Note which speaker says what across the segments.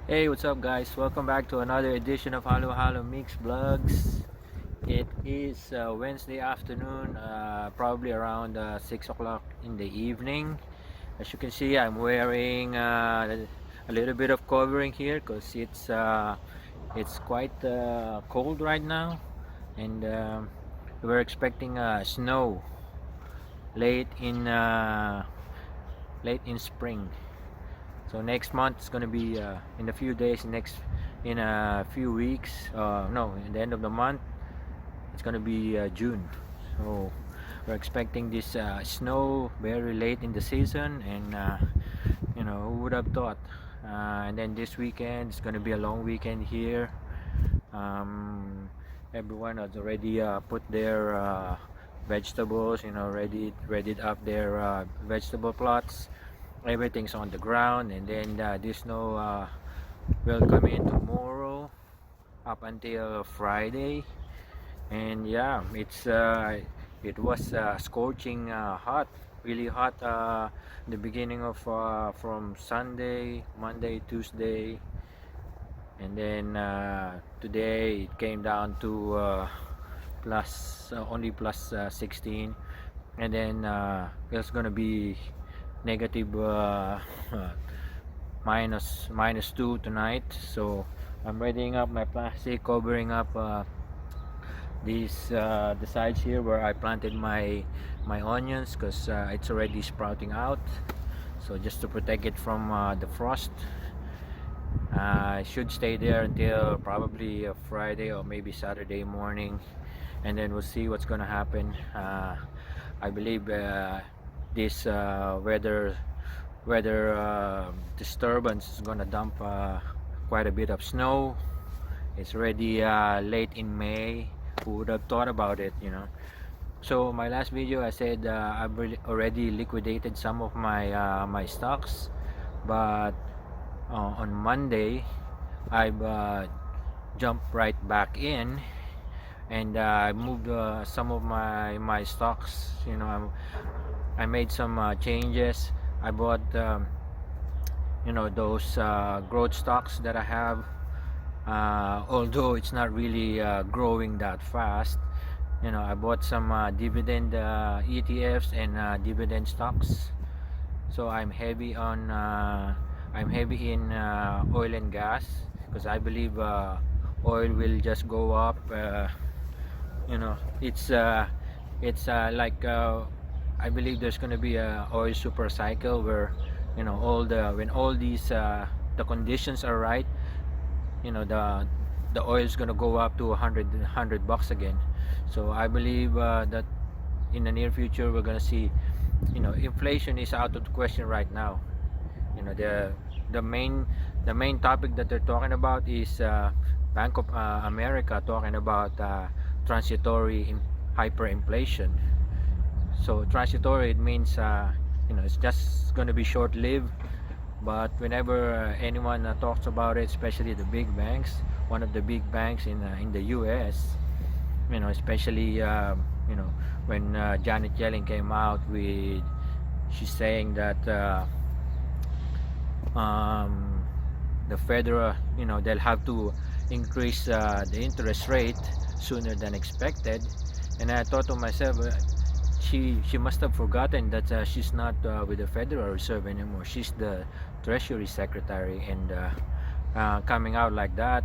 Speaker 1: Hey, what's up, guys? Welcome back to another edition of Halo Halo Mix Vlogs. It is Wednesday afternoon, probably around 6 o'clock in the evening. As you can see, I'm wearing a little bit of covering here because it's quite cold right now, and we're expecting snow late in uh, late in spring. So next month is gonna be in a few days. In a few weeks. No, in the end of the month, it's gonna be June. So we're expecting this snow very late in the season, and who would have thought? And then this weekend it's gonna be a long weekend here. Um, Everyone has already put their vegetables, readied up their vegetable plots. Everything's on the ground, and then this snow will come in tomorrow up until Friday. And yeah, it was scorching hot, really hot, the beginning of from Sunday, Monday, Tuesday, and then today it came down to only plus 16, and then it's gonna be negative minus 2 tonight. So I'm readying up my plastic, covering up these the sides here where I planted my onions, because it's already sprouting out. So just to protect it from the frost, I should stay there until probably Friday or maybe Saturday morning, and then we'll see what's gonna happen. I believe this weather disturbance is gonna dump quite a bit of snow. It's already late in May. Who would have thought about it? So my last video, I said I've already liquidated some of my stocks, but on Monday I've jumped right back in, and I moved some of my stocks. I made some changes. I bought those growth stocks that I have, although it's not really growing that fast. I bought some dividend ETFs and dividend stocks. So I'm heavy in oil and gas, because I believe oil will just go up. You know it's like I believe there's going to be a oil super cycle where when all these the conditions are right, the oil is going to go up to 100 bucks again. So I believe that in the near future we're going to see, inflation is out of the question right now. The main topic that they're talking about is Bank of America talking about transitory hyperinflation. So transitory, it means it's just going to be short-lived. But whenever anyone talks about it, especially the big banks, one of the big banks in the US, especially when Janet Yellen came out with, she's saying that um, the federal, they'll have to increase the interest rate sooner than expected. And I thought to myself, she must have forgotten that she's not with the Federal Reserve anymore. She's the Treasury Secretary, and coming out like that,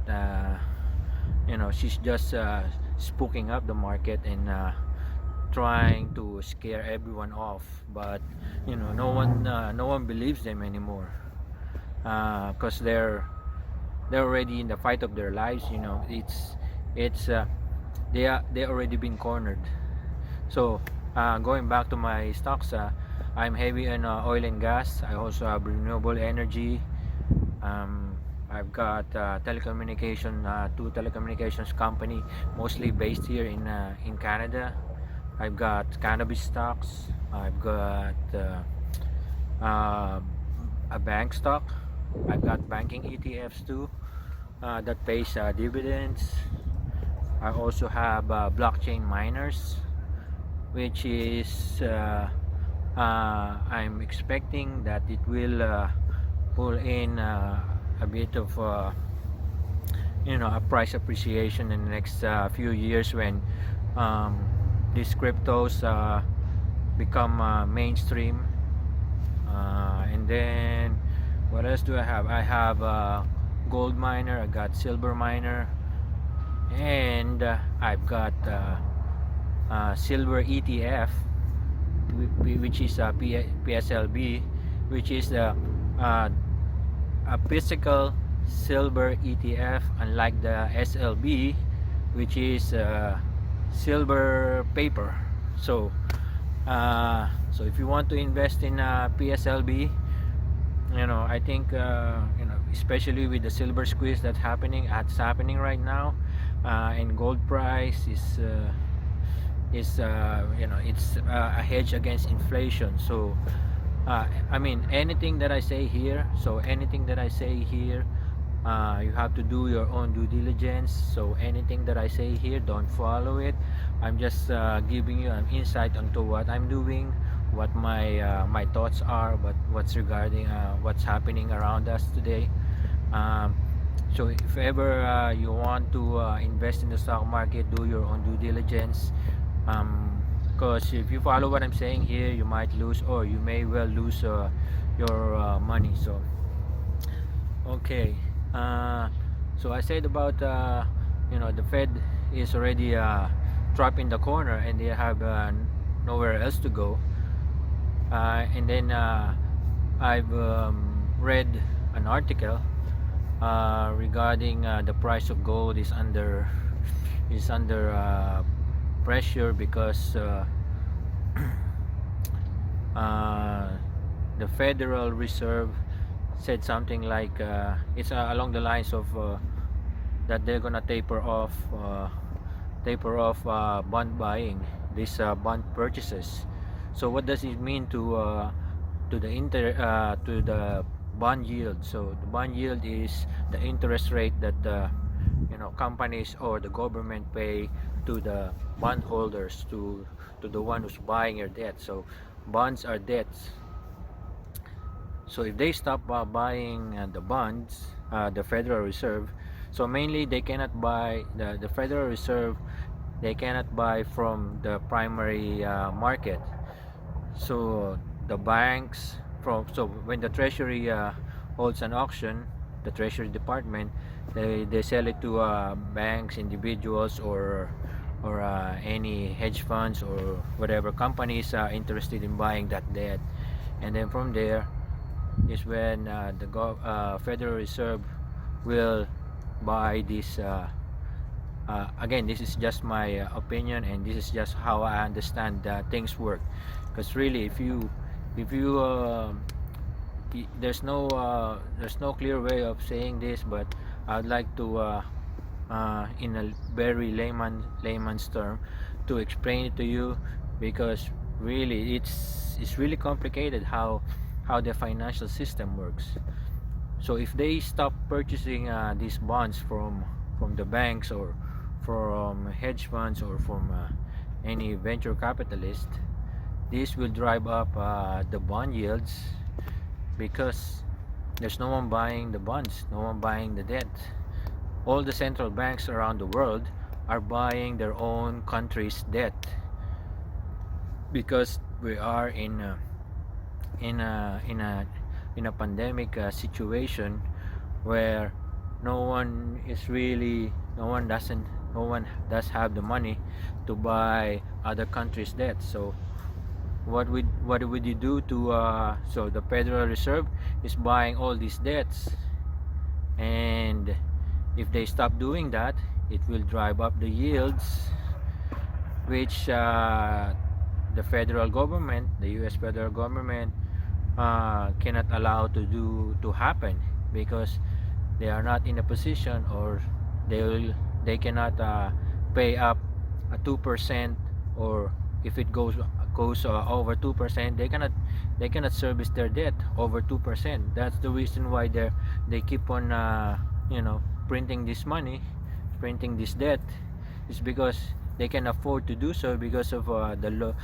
Speaker 1: she's just spooking up the market and trying to scare everyone off. But no one believes them anymore, because they're already in the fight of their lives. It's they already been cornered. So going back to my stocks, I'm heavy in oil and gas. I also have renewable energy. I've got two telecommunications company, mostly based here in Canada. I've got cannabis stocks. I've got a bank stock. I've got banking ETFs too, that pays dividends. I also have blockchain miners, which is I'm expecting that it will pull in a bit of a price appreciation in the next few years when um, these cryptos become mainstream. And then what else do I have? I have gold miner, I got silver miner, and I've got silver ETF, which is PSLB, which is a physical silver ETF, unlike the SLB, which is silver paper. So if you want to invest in PSLB, I think especially with the silver squeeze that's happening right now, and gold price is it's a hedge against inflation. So I mean, anything that I say here, you have to do your own due diligence. So anything that I say here, don't follow it. I'm just giving you an insight onto what I'm doing, what my thoughts are, but what's regarding what's happening around us today. So if ever you want to invest in the stock market, do your own due diligence, because if you follow what I'm saying here, you might lose, or you may well lose your money. So okay, so I said about the Fed is already trapped in the corner and they have nowhere else to go. And then I've read an article regarding the price of gold is under pressure because the Federal Reserve said something like it's along the lines of that they're gonna taper off bond buying, these bond purchases. So what does it mean to the bond yield? So the bond yield is the interest rate that companies or the government pay to the bondholders, to the one who's buying your debt. So bonds are debts. So if they stop buying the bonds, the Federal Reserve, so mainly they cannot buy, the Federal Reserve, they cannot buy from the primary market. So the banks, so when the Treasury holds an auction, the Treasury Department, they sell it to banks, individuals, or any hedge funds or whatever companies are interested in buying that debt. And then from there is when the Federal Reserve will buy this. Again, this is just my opinion, and this is just how I understand things work. Because really, if you there's no clear way of saying this, but I'd like to in a very layman's term to explain it to you, because really it's really complicated how the financial system works. So if they stop purchasing these bonds from the banks, or from hedge funds, or from any venture capitalist, this will drive up the bond yields, because there's no one buying the bonds, no one buying the debt. All the central banks around the world are buying their own country's debt, because we are in a pandemic situation where no one does have the money to buy other countries' debt. So what would you do to so the Federal Reserve is buying all these debts, and if they stop doing that, it will drive up the yields, which the federal government, the US federal government, cannot allow to happen, because they are not in a position, or they cannot pay up a 2%, or if it goes over 2%, they cannot service their debt over 2%. That's the reason why they keep on printing this money, printing this debt, is because they can afford to do so, because of the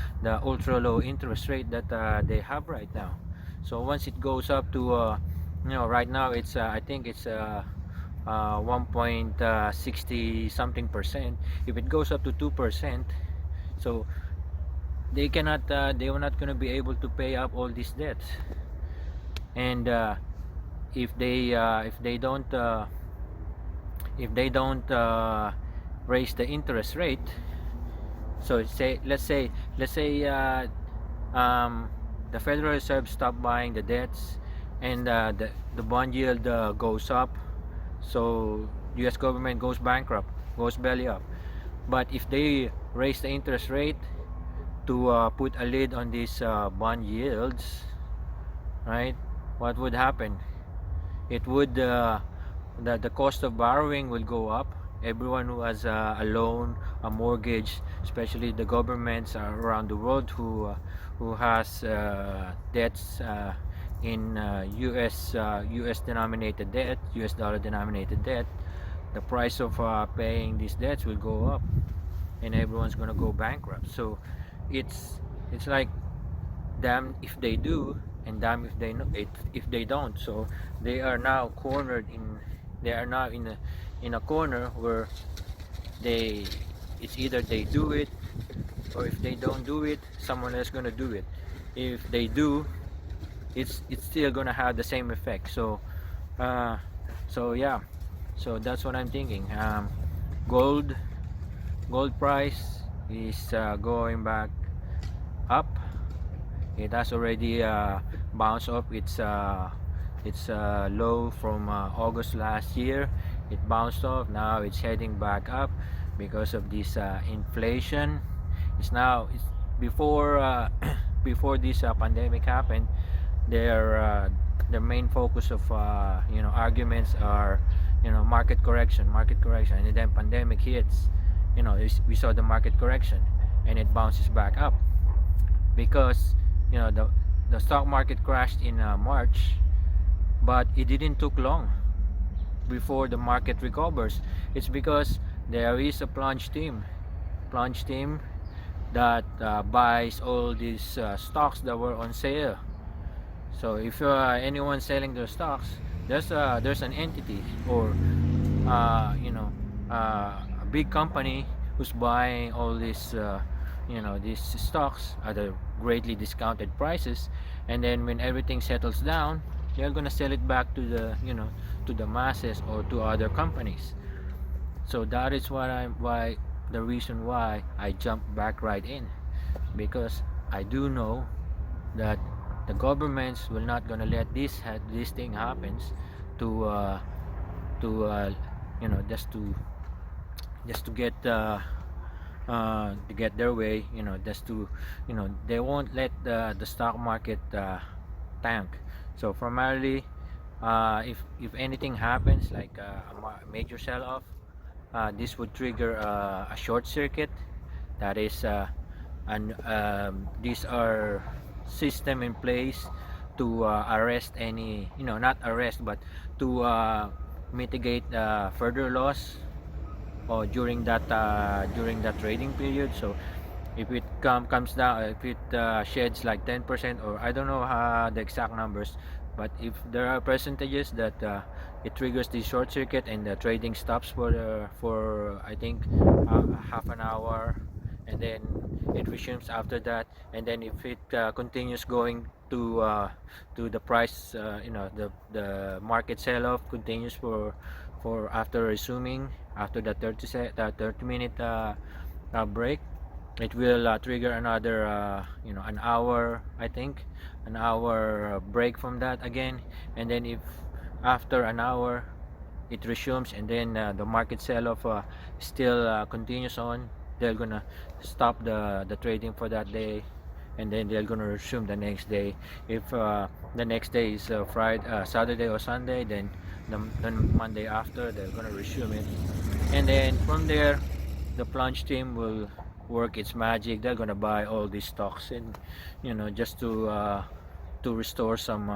Speaker 1: ultra low interest rate that they have right now. So once it goes up to right now it's I think it's 1.60 something percent. If it goes up to 2%, so they cannot they were not going to be able to pay up all these debts. And if they don't raise the interest rate, so let's say um, the Federal Reserve stop buying the debts, and the bond yield goes up, so US government goes bankrupt, goes belly up. But if they raise the interest rate to put a lid on these bond yields, right, what would happen? It would the cost of borrowing will go up. Everyone who has a loan, a mortgage, especially the governments around the world who has debts in US denominated debt, US dollar denominated debt, the price of paying these debts will go up, and everyone's gonna go bankrupt. So it's it's like, damn if they do, and damn if they don't. So they are now cornered in they are now in a corner where they it's either they do it, or if they don't do it, someone else gonna do it. If they do, it's still gonna have the same effect. So yeah, so that's what I'm thinking. Gold gold price is going back up. It has already bounced off its low from August last year. It bounced off. Now it's heading back up because of this inflation. It's before before this pandemic happened. Their main focus of arguments are market correction, and then pandemic hits. We saw the market correction, and it bounces back up because the stock market crashed in March, but it didn't took long before the market recovers. It's because there is a plunge team that buys all these stocks that were on sale. So if anyone selling their stocks, there's an entity, or a big company who's buying all these stocks at a greatly discounted prices, and then when everything settles down, they're gonna sell it back to the masses or to other companies. So that is the reason why I jumped back right in, because I do know that the governments will not gonna let this thing happens to just to get their way. Just to they won't let the stock market tank. So primarily, if anything happens like a major sell-off, this would trigger a short circuit. That is and these are system in place to arrest any, not arrest, but to mitigate further loss or during that trading period. So if it comes down, if it sheds like 10%, or I don't know the exact numbers, but if there are percentages that it triggers the short circuit and the trading stops for I think half an hour, and then it resumes after that. And then if it continues going to the price, the market sell-off continues for after resuming, after the 30-minute break, it will trigger another an hour, I think, an hour break from that again. And then if after an hour it resumes, and then the market sell-off still continues on, they're gonna stop the trading for that day, and then they're gonna resume the next day. If the next day is Friday, Saturday or Sunday, then the Monday after they're gonna resume it. And then from there, the plunge team will work its magic. They're gonna buy all these stocks, and just to restore some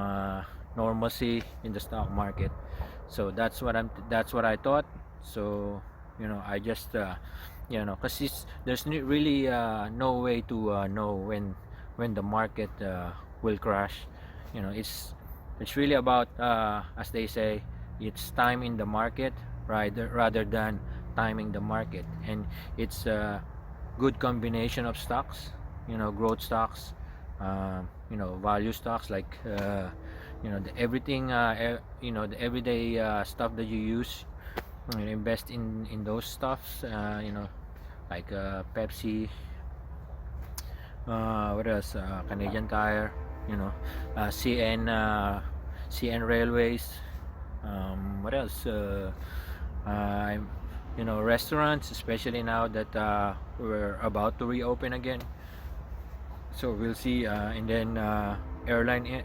Speaker 1: normalcy in the stock market. So that's what I thought. So I just because there's really no way to know when the market will crash. It's It's really about, as they say, it's time in the market rather than timing the market. And it's a good combination of stocks, growth stocks, value stocks, like the everything, the everyday stuff that you use. Invest in those stuffs, like Pepsi, what else, Canadian Tire, you know CN, CN Railways, what else, I'm restaurants, especially now that we're about to reopen again. So we'll see. And then airline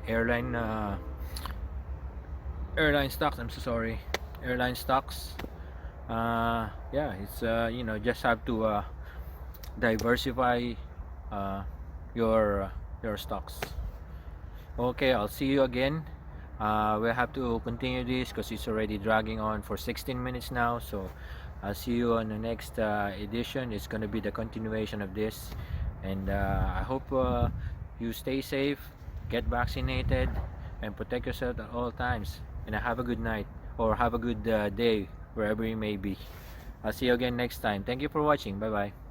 Speaker 1: stocks, I'm so sorry, airline stocks. Yeah, it's just have to diversify uh, your stocks. Okay, I'll see you again. We'll have to continue this because it's already dragging on for 16 minutes now. So I'll see you on the next edition. It's going to be the continuation of this. And I hope you stay safe, get vaccinated, and protect yourself at all times. And have a good night, or have a good day wherever you may be. I'll see you again next time. Thank you for watching. Bye bye.